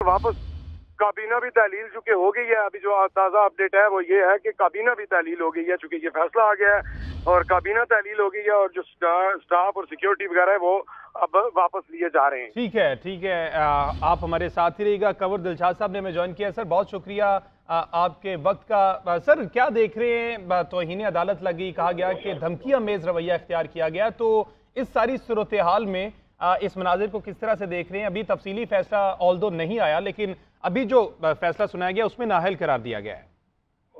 वापस काबीना भी तहलील चूंकि हो गई है। अभी जो ताज़ा अपडेट है वो ये है कि काबीना भी तहलील हो गई है, चूंकि ये फैसला आ गया है और काबीना तहलील हो गई है और जो स्टाफ और सिक्योरिटी वगैरह है वो अब वापस लिए जा रहे हैं। ठीक है, ठीक है। आप हमारे साथ ही रहिएगा। कंवर दिलशाद साहब ने हमें ज्वाइन किया। सर बहुत शुक्रिया आपके वक्त का। सर क्या देख रहे हैं, तौहीन अदालत लगी, कहा गया कि धमकी अमेज रवैया इख्तियार किया गया, तो इस सारी सूरत हाल में इस मनाजिर को किस तरह से देख रहे हैं? अभी तफसीली फैसला ऑल्दो नहीं आया, लेकिन अभी जो फैसला सुनाया गया उसमें नाअहल करार दिया गया है।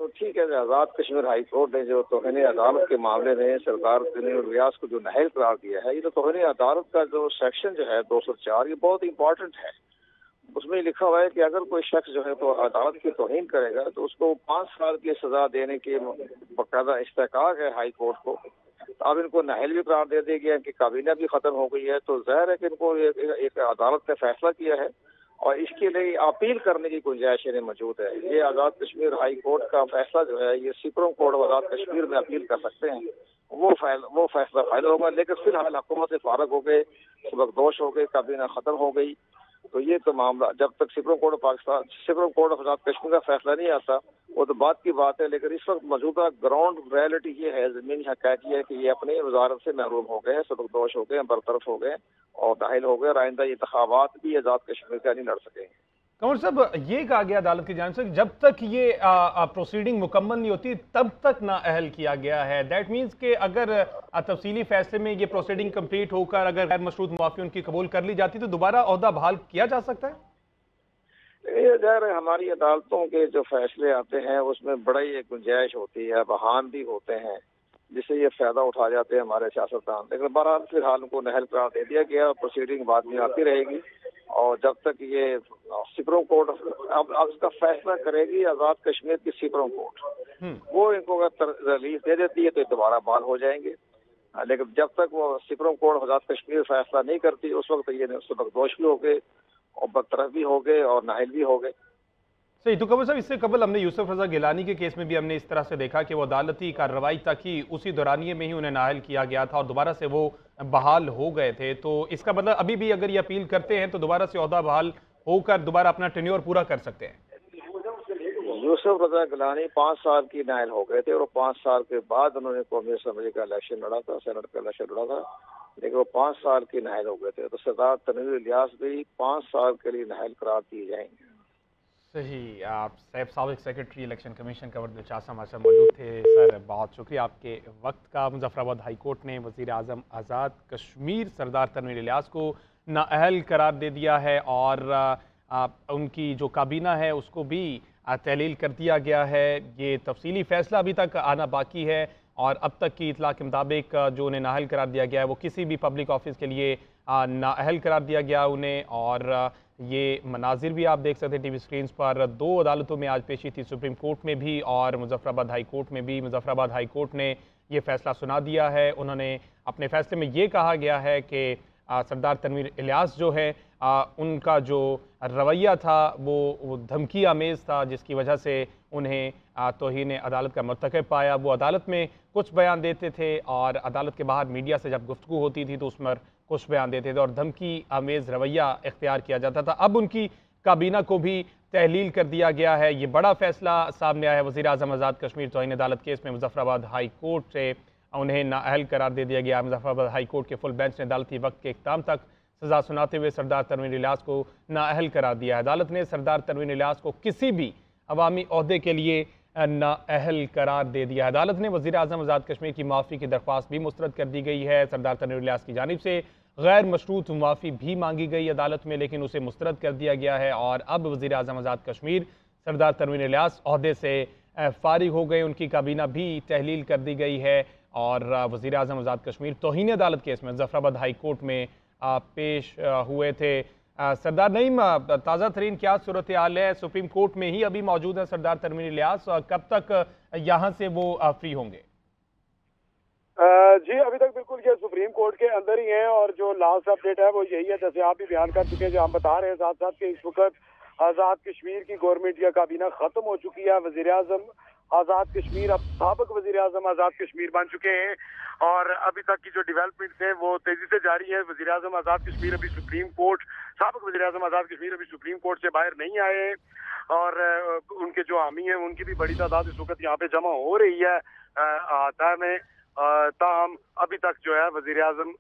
ठीक है, आज़ाद कश्मीर हाई कोर्ट ने जो तौहीन अदालत के मामले में सरदार तनवीर इलियास को जो नाअहल करार दिया है, ये तो तौहीन अदालत का जो सेक्शन जो है 204, ये बहुत इंपॉर्टेंट है। उसमें लिखा हुआ है कि अगर कोई शख्स जो है तो अदालत की तौहीन करेगा तो उसको 5 साल की सजा देने के बाकायदा इस्तेकाक है हाई कोर्ट को। अब इनको नाअहल भी करार दे दिया गया कि काबीना भी खत्म हो गई है, तो जाहिर है कि इनको एक अदालत ने फैसला किया है और इसके लिए अपील करने की गुंजाइश मौजूद है। ये आज़ाद कश्मीर हाई कोर्ट का फैसला जो है ये supreme court of Azad Kashmir में अपील कर सकते हैं। वो फैसला फाइनल होगा, लेकिन फिलहाल हुकूमत से फारग हो गए, सबकदोश हो गए, काबीना खत्म हो गई, तो ये तो मामला जब तक supreme court of Azad Kashmir का फैसला नहीं आता वो तो बात की बात है। लेकिन इस वक्त मौजूदा ग्राउंड रियलिटी ये है, जमीनी हक़ाइक़ ये है कि ये अपनी वजारत से महरूम हो गए, सबकदोश हो गए, बरतरफ हो गए और नाअहल हो गए और आइंदा इंतखाबात भी आज़ाद कश्मीर का नहीं लड़ सकेंगे। कंवर साहब, ये कहा गया अदालत की जानिब से जब तक ये प्रोसीडिंग मुकम्मल नहीं होती तब तक नाअहल किया गया है। दैट मीन्स कि अगर तफसीली फैसले में ये प्रोसीडिंग कंप्लीट होकर अगर गैर मशरूत मुआफ़ी उनकी कबूल कर ली जाती तो दोबारा ओहदा बहाल किया जा सकता है। ये ज़ाहिर है हमारी अदालतों के जो फैसले आते हैं उसमें बड़ा ही एक गुंजाइश होती है, बहान भी होते हैं जिससे ये फायदा उठा जाते हैं हमारे सियासतदान। लेकिन बहरहाल फिलहाल उनको नाअहल करार दे दिया गया, प्रोसीडिंग बाद में आती रहेगी और जब तक ये सुप्रीम कोर्ट अब इसका फैसला करेगी आज़ाद कश्मीर की सुप्रीम कोर्ट, वो इनको अगर रिलीज दे देती है तो दोबारा बहाल हो जाएंगे। लेकिन जब तक वो सुप्रीम कोर्ट आज़ाद कश्मीर फैसला नहीं करती उस वक्त ये सबकदोश भी हो गए और बरतरफ भी हो गए और नाअहल भी हो गए। सही। तो कंवर साहब, इससे कबल हमने यूसुफ रजा गिलानी के केस में भी हमने इस तरह से देखा कि वो अदालती कार्रवाई तक ही उसी दौरानिए में ही उन्हें नाअहल किया गया था और दोबारा से वो बहाल हो गए थे। तो इसका मतलब अभी भी अगर ये अपील करते हैं तो दोबारा से ओहदा बहाल होकर दोबारा अपना टेन्योर पूरा कर सकते हैं। यूसुफ रजा गिलानी 5 साल की नाअहल हो गए थे और 5 साल के बाद उन्होंने कौमी असम्बली का इलेक्शन लड़ा था, सेनेट का इलेक्शन लड़ा था, लेकिन वो 5 साल की नाअहल हो गए थे। तो सरदार तनवीर इलियास भी 5 साल के लिए नाअहल करार दिए जाएंगे। सही। आप साबिक secretary election commission Kanwar Dilshad साहब हमारे साथ मौजूद थे। सर बहुत शुक्रिया आपके वक्त का। मुजफ्फराबाद हाई कोर्ट ने वज़ीर आज़म आज़ाद कश्मीर सरदार तनवीर इलियास को नाअहल करार दे दिया है और उनकी जो काबीना है उसको भी तहलील कर दिया गया है। ये तफसीली फ़ैसला अभी तक आना बाकी है और अब तक की इतला के मुताबिक जो उन्हें नाअहल करार दिया गया है वो किसी भी पब्लिक ऑफिस के लिए नाअहल करार दिया गया उन्हें। और ये मनाजिर भी आप देख सकते हैं टीवी स्क्रीन्स पर। 2 अदालतों में आज पेशी थी, सुप्रीम कोर्ट में भी और मुजफ्फराबाद हाई कोर्ट में भी। मुजफ्फराबाद हाई कोर्ट ने ये फैसला सुना दिया है। उन्होंने अपने फैसले में ये कहा गया है कि सरदार तनवीर इलियास जो है उनका जो रवैया था वो धमकी आमेज़ था, जिसकी वजह से उन्हें तौहीन अदालत का मर्तकब पाया। वो अदालत में कुछ बयान देते थे और अदालत के बाहर मीडिया से जब गुफ्तगू होती थी तो उसमें कुछ बयान देते थे और धमकी आमेज़ रवैया इख्तियार किया जाता था। अब उनकी काबीना को भी तहलील कर दिया गया है। ये बड़ा फैसला सामने आया है। वज़ीर आज़म आज़ाद कश्मीर तौहीन अदालत केस में मुजफ्फराबाद हाई कोर्ट से उन्हें नाअहल करार दे दिया गया। मुजफ्फराबाद हाई कोर्ट के फुल बेंच ने अदालती वक्त के इख्तिताम तक सज़ा सुनाते हुए सरदार तनवीर इलियास को नाअहल करार दिया है। अदालत ने सरदार तनवीर इलियास को किसी भी अवामी ओहदे के लिए नाअहल करार दे दिया। अदालत ने वज़ीर आज़म आज़ाद कश्मीर की माफ़ी की दरख्वास्त भी मुस्तरद कर दी गई है। सरदार तनवीर इलियास की जानिब से गैर मशरूत माफ़ी भी मांगी गई अदालत में, लेकिन उसे मुस्तरद कर दिया गया है और अब वज़ीर आज़म आज़ाद कश्मीर सरदार तनवीर इलियास ओहदे से फारिग हो गए। उनकी काबीना भी तहलील कर दी गई है और वज़ीर आज़म आज़ाद कश्मीर तौहीन अदालत केस में मुजफ्फराबाद हाई कोर्ट में पेश हुए थे। सरदार नईम, ताज़ा तरीन क्या सूरत हाल है? सुप्रीम कोर्ट में ही अभी मौजूद है सरदार तनवीर इलियास, कब तक यहाँ से वो फ्री होंगे? जी अभी तक बिल्कुल ये सुप्रीम कोर्ट के अंदर ही हैं और जो लास्ट अपडेट है वो यही है, जैसे आप भी बयान कर चुके हैं, जो हम बता रहे हैं साथ साथ कि इस वक्त آزاد کشمیر کی گورنمنٹ یا کابینہ ختم ہو چکی ہے. وزیر اعظم آزاد کشمیر اب سابق وزیر اعظم آزاد کشمیر بن چکے ہیں اور ابھی تک کی جو ڈیولپمنٹس ہیں وہ تیزی سے جاری ہے. وزیر اعظم آزاد کشمیر ابھی سپریم کورٹ سابق وزیر اعظم آزاد کشمیر ابھی سپریم کورٹ سے باہر نہیں آئے اور ان کے جو حامی ہیں ان کی بھی بڑی تعداد اس وقت یہاں پہ جمع ہو رہی ہے احاطہ میں. تاہم ابھی تک جو ہے وزیر اعظم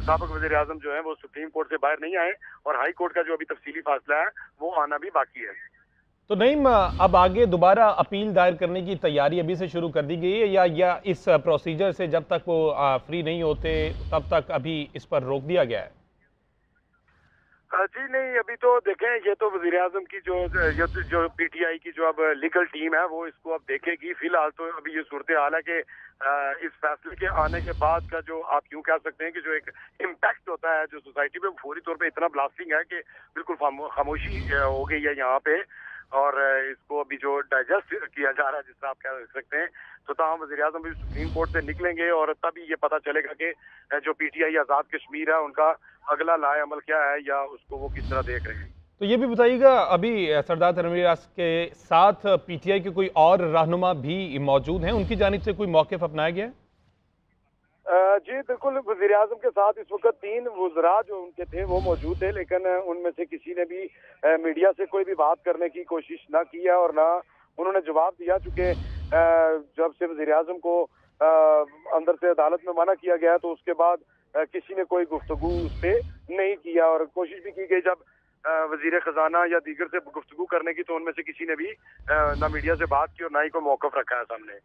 سابق وزیر اعظم جو ہیں وہ سپریم کورٹ سے باہر نہیں آئے اور ہائی کورٹ کا جو ابھی تفصیلی فیصلہ ہے وہ آنا بھی باقی ہے. تو نعیم، اب آگے دوبارہ اپیل دائر کرنے کی تیاری ابھی سے شروع کر دی گئی ہے یا اس پروسیجر سے جب تک وہ فری نہیں ہوتے تب تک ابھی اس پر روک دیا گیا ہے؟ جی نہیں، ابھی تو دیکھیں یہ تو وزیر اعظم کی جو پی ٹی آئی کی جو اب لیگل ٹیم ہے وہ اس کو اب دیکھے گی. فی الحال تو ابھی یہ صورتحال ہے کہ اس فیصلے کے آنے کے بعد کا جو آپ یوں کہہ سکتے ہیں کہ جو ایک امپیکٹ ہوتا ہے جو سوسائٹی پہ فوری طور پہ اتنا بلاسٹنگ ہے کہ بالکل خاموشی ہو گئی ہے یہاں پہ اور اس کو ابھی جو ڈائجسٹ کیا جا رہا ہے جس طرح آپ کہہ سکتے ہیں. تو تاہم وزیر اعظم بھی سپریم کورٹ سے نکلیں گے اور تبھی یہ پتہ چلے گا کہ جو P T I Azad Kashmir ہے ان کا اگلا لائے عمل کیا ہے یا اس کو وہ کس طرح دیکھ رہے ہیں. تو یہ بھی بتائیے گا، ابھی سردار تنویر الیاس کے ساتھ پی ٹی آئی کے کوئی اور رہنما بھی موجود ہیں، ان کی جانب سے کوئی موقف اپنایا گیا ہے؟ جی بالکل، وزیر اعظم کے ساتھ اس وقت 3 وزراء جو ان کے تھے وہ موجود تھے لیکن ان میں سے کسی نے بھی میڈیا سے کوئی بھی بات کرنے کی کوشش نہ کی ہے اور نہ انہوں نے جواب دیا، چونکہ جب سے وزیر اعظم کو اندر سے عدالت میں منع کیا گیا تو اس کے بعد کسی نے کوئی گفتگو اس پہ نہیں کیا اور کوشش بھی کی گئی جب وزیر خزانہ یا دیگر سے گفتگو کرنے کی تو ان میں سے کسی نے بھی نہ میڈیا سے بات کی اور نہ ہی کوئی موقف رکھا ہے سامنے.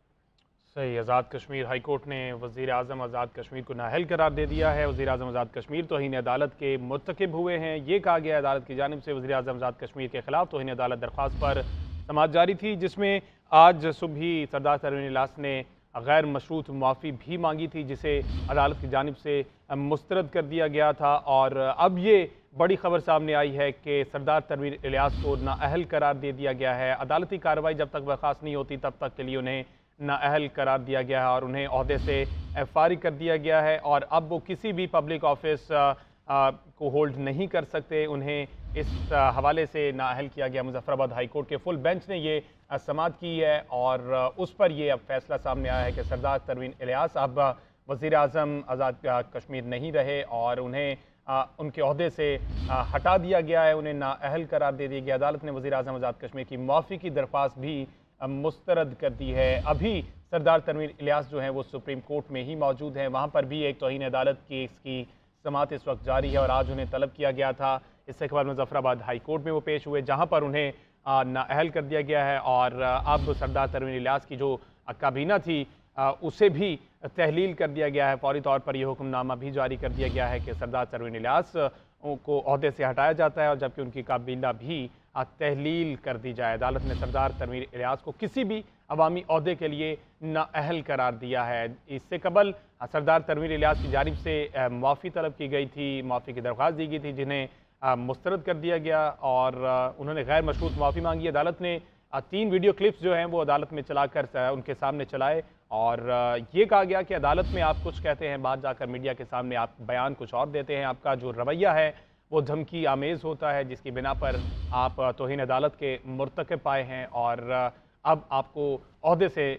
صحیح. آزاد کشمیر ہائی کورٹ نے وزیر اعظم آزاد کشمیر کو نااہل قرار دے دیا ہے. وزیر اعظم آزاد کشمیر توہین عدالت کے مرتکب ہوئے ہیں. یہ کہا گیا عدالت کی جانب سے وزیر اعظم آزاد کشمیر کے خلاف توہین عدالت درخواست پر سماعت جاری تھی، جس میں آج صبح ہی سردار تنویر الیاس نے غیر مشروط معافی بھی مانگی تھی جسے عدالت کی جانب سے مسترد کر دیا گیا تھا. اور اب یہ بڑی خبر سامنے آئی ہے کہ سردار تنویر الیاس کو نااہل قرار دے دیا گیا ہے. عدالتی کارروائی جب تک برخاست نہیں ہوتی تب تک کے لیے انہیں نااہل قرار دیا گیا ہے اور انہیں عہدے سے فارغ کر دیا گیا ہے اور اب وہ کسی بھی پبلک آفس کو ہولڈ نہیں کر سکتے. انہیں اس حوالے سے نااہل کیا گیا. مظفر آباد ہائی کورٹ کے فل بینچ نے یہ سماعت کی ہے اور اس پر یہ اب فیصلہ سامنے آیا ہے کہ سردار تنویر الیاس اب وزیر اعظم آزاد کشمیر نہیں رہے اور انہیں ان کے عہدے سے ہٹا دیا گیا ہے، انہیں نااہل قرار دے دیا گیا. عدالت نے وزیر اعظم آزاد کشمیر کی معافی کی درخواست بھی مسترد کر دی ہے. ابھی سردار تنویر الیاس جو ہیں وہ سپریم کورٹ میں ہی موجود ہیں، وہاں پر بھی ایک توہین عدالت کیس کی سماعت اس وقت جاری ہے اور آج انہیں طلب کیا گیا تھا. اس سے بعد مظفر آباد ہائی کورٹ میں وہ پیش ہوئے جہاں پر انہیں نااہل کر دیا گیا ہے اور اب سردار تنویر الیاس کی جو کابینہ تھی اسے بھی تحلیل کر دیا گیا ہے. فوری طور پر یہ حکم نامہ بھی جاری کر دیا گیا ہے کہ سردار تنویر الیاس کو عہدے سے ہٹایا جاتا ہے اور جبکہ ان کی کابینہ بھی تحلیل کر دی جائے. عدالت نے سردار تنویر الیاس کو کسی بھی عوامی عہدے کے لیے نااہل قرار دیا ہے. اس سے قبل سردار تنویر الیاس کی جانب سے معافی طلب کی گئی تھی، معافی کی درخواست دی گئی تھی جنہیں مسترد کر دیا گیا اور انہوں نے غیر مشروط معافی مانگی. عدالت نے 3 ویڈیو کلپس جو ہیں وہ عدالت میں چلا کر ان کے سامنے چلائے اور یہ کہا گیا کہ عدالت میں آپ کچھ کہتے ہیں، بعد جا کر میڈیا کے سامنے آپ بیان کچھ اور دیتے ہیں. آپ کا جو رویہ ہے وہ دھمکی آمیز ہوتا ہے جس کی بنا پر آپ توہین عدالت کے مرتکب پائے ہیں اور اب آپ کو عہدے سے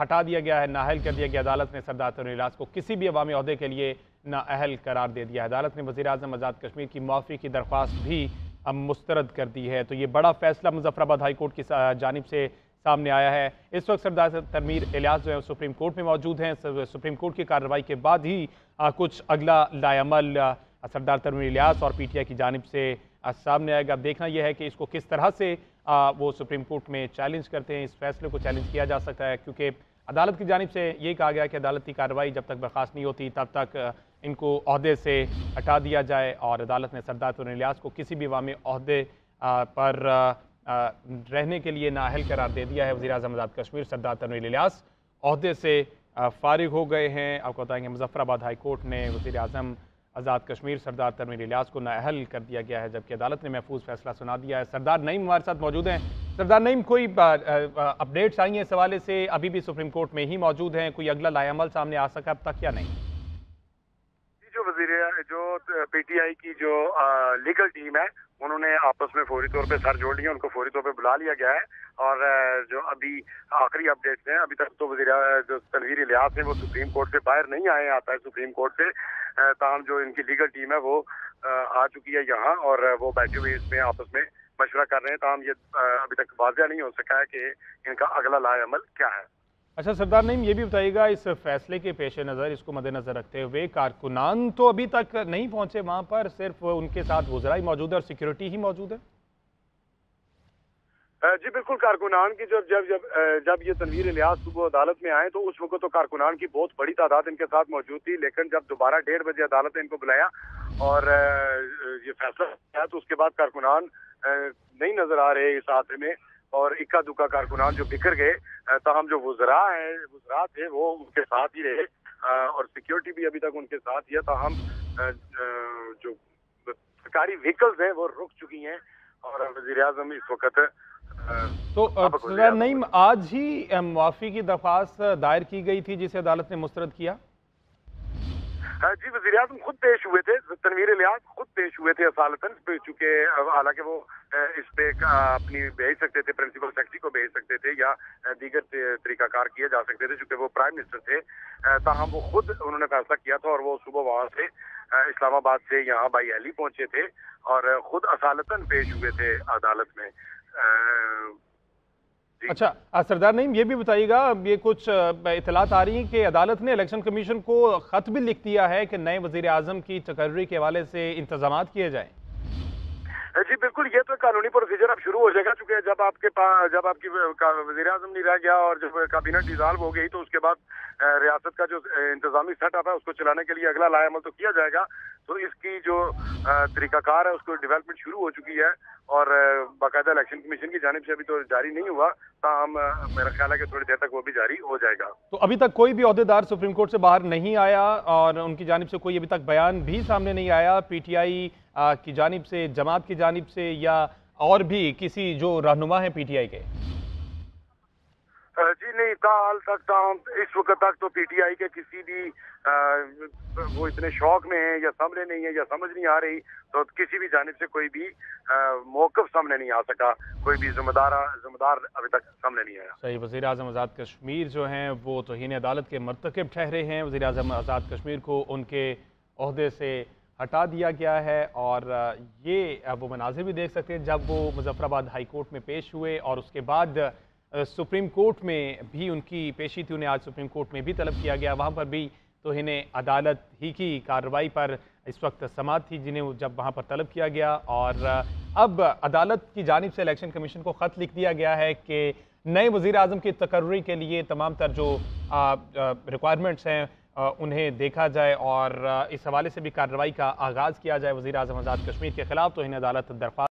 ہٹا دیا گیا ہے، نااہل کر دیا گیا. عدالت نے سردار تنویر الیاس کو کسی بھی عوامی عہدے کے لیے نااہل قرار دے دیا ہے. عدالت نے وزیر اعظم آزاد کشمیر کی معافی کی درخواست بھی مسترد کر دی ہے. تو یہ بڑا فیصلہ مظفر آباد ہائی کورٹ کی جانب سے سامنے آیا ہے. اس وقت سردار تنویر الیاس جو ہے سپریم کورٹ میں موجود ہیں. سپریم کورٹ کی کارروائی کے بعد ہی کچھ اگلا لائے عمل سردار تنویر الیاس اور پی ٹی آئی کی جانب سے سامنے آئے گا. دیکھنا یہ ہے کہ اس کو کس طرح سے وہ سپریم کورٹ میں چیلنج کرتے ہیں. اس فیصلے کو چیلنج کیا جا سکتا ہے کیونکہ عدالت کی جانب سے یہ کہا گیا کہ عدالتی کارروائی جب تک برخاست نہیں ہوتی تب تک ان کو عہدے سے ہٹا دیا جائے اور عدالت نے سردار تنویر الیاس کو کسی بھی عوامی عہدے پر رہنے کے لیے نااہل قرار دے دیا ہے. وزیر اعظم آزاد کشمیر سردار تنویر الیاس عہدے سے فارغ ہو گئے ہیں. آپ کو بتائیں گے مظفر آباد ہائی کورٹ نے وزیر اعظم آزاد کشمیر سردار تنویر الیاس کو نااہل کر دیا گیا ہے جبکہ عدالت نے محفوظ فیصلہ سنا دیا ہے. سردار نعیم ہمارے ساتھ موجود ہیں. سردار نعیم، کوئی اپڈیٹس آئی ہیں اس حوالے سے؟ ابھی بھی سپریم کورٹ میں ہی موجود ہیں، کوئی اگلا لائے عمل سامنے آ سکا اب تک یا نہیں؟ जो PTI की जो लीगल टीम है उन्होंने आपस में फौरी तौर पे सर जोड़ लिया, उनको फौरी तौर पे बुला लिया गया है। और जो अभी आखिरी अपडेट्स हैं, अभी तक तो जो तनवीर इलियास है वो सुप्रीम कोर्ट से बाहर नहीं आए, आता है सुप्रीम कोर्ट से, ताहम जो इनकी लीगल टीम है वो आ चुकी है यहाँ और वो बैठे हुए इसमें आपस में मशवरा कर रहे हैं। ताहम ये अभी तक वाज़ेह नहीं हो सका है कि इनका अगला लाएअमल क्या है। अच्छा सरदार नईम, ये भी बताइएगा इस फैसले के पेश नज़र, इसको मद्देनज़र रखते हुए कारकुनान तो अभी तक नहीं पहुंचे वहां पर, सिर्फ उनके साथ वज़रा ही मौजूद है और सिक्योरिटी ही मौजूद है? जी बिल्कुल, कारकुनान की जब ये तनवीर इलियास सुबह अदालत में आए तो उस वक्त तो कारकुनान की बहुत बड़ी तादाद इनके साथ मौजूद थी, लेकिन जब दोबारा 1:30 बजे अदालत ने इनको बुलाया और ये फैसला आया तो उसके बाद कारकुनान नहीं नजर आ रहे इस हादसे में और इक्का दुक्का कारकुनान जो बिखर गए। ताहम जो वज़रा थे वो उनके साथ ही रहे और सिक्योरिटी भी अभी तक उनके साथ ही है। ताहम जो सरकारी व्हीकल्स हैं वो रुक चुकी हैं और वज़ीर-ए-आज़म इस वक्त तो सरदार नईम, आज ही मुआफ़ी की दरख्वास्त दायर की गई थी जिसे अदालत ने मुस्तरद किया? जी, वज़ीर-ए-आज़म खुद पेश हुए थे, तनवीर इलियास खुद पेश हुए थे असालतन, चूँकि हालांकि वो इस पे अपनी भेज सकते थे, प्रिंसिपल सेक्रेटरी को भेज सकते थे या दीगर तरीकाकार किए जा सकते थे, चूँकि वो प्राइम मिनिस्टर थे। ताहम वो खुद उन्होंने फैसला किया था और वो सुबह वहाँ से इस्लामाबाद से यहाँ बाई एली पहुंचे थे और खुद असालतन पेश हुए थे अदालत में। अच्छा सरदार नईम, ये भी बताइएगा, ये कुछ इतलात आ रही हैं कि अदालत ने इलेक्शन कमीशन को खत भी लिख दिया है कि नए वज़ीर आज़म की तकर्री के हवाले से इंतजामात किए जाएं। जी बिल्कुल, ये तो कानूनी प्रोसीजर अब शुरू हो जाएगा, क्योंकि जब आपकी वज़ीर आज़म नहीं रह गया और जब कैबिनेट डिसॉल्व हो गई तो उसके बाद रियासत का जो इंतजामी सेटअप है उसको चलाने के लिए अगला लाएअमल तो किया जाएगा। तो इसकी जो तरीकाकार है उसको डेवलपमेंट शुरू हो चुकी है और बाकायदा इलेक्शन कमीशन की जानिब से अभी तो जारी नहीं हुआ, ताहम मेरा ख्याल है कि थोड़ी देर तक वो भी जारी हो जाएगा। तो अभी तक कोई भी ओहदेदार सुप्रीम कोर्ट से बाहर नहीं आया और उनकी जानिब से कोई अभी तक बयान भी सामने नहीं आया, PTI की जानिब से, जमात की जानिब से या और भी किसी जो रहनुमा है PTI के? जी नहीं, ताल तक इस वक्त तक तो PTI के किसी भी वो इतने शौक में है या सामने नहीं है या समझ नहीं आ रही, तो किसी भी जानिब से कोई भी मौक़िफ़ सामने नहीं आ सका, कोई भी जिम्मेदार अभी तक सामने नहीं आया। सही, वज़ीर आज़म आज़ाद कश्मीर जो हैं वो तौहीन अदालत के मर्तकब ठहरे हैं। वज़ीर आज़म आज़ाद कश्मीर को उनके ओहदे से हटा दिया गया है और ये वो मनाज़िर भी देख सकते हैं जब वो मुज़फ़्फ़राबाद हाई कोर्ट में पेश हुए और उसके बाद सुप्रीम कोर्ट में भी उनकी पेशी थी, उन्हें आज सुप्रीम कोर्ट में भी तलब किया गया, वहाँ पर भी तौहीन अदालत ही की कार्रवाई पर इस वक्त समाअत थी जिन्हें जब वहाँ पर तलब किया गया। और अब अदालत की जानिब से इलेक्शन कमीशन को ख़त लिख दिया गया है कि नए वज़ीर आज़म की तकर्री के लिए तमाम तर जो रिक्वायरमेंट्स हैं उन्हें देखा जाए और इस हवाले से भी कार्रवाई का आगाज़ किया जाए। वज़ीर आज़म आज़ाद कश्मीर के ख़िलाफ़ तौहीन अदालत दरख्वास्त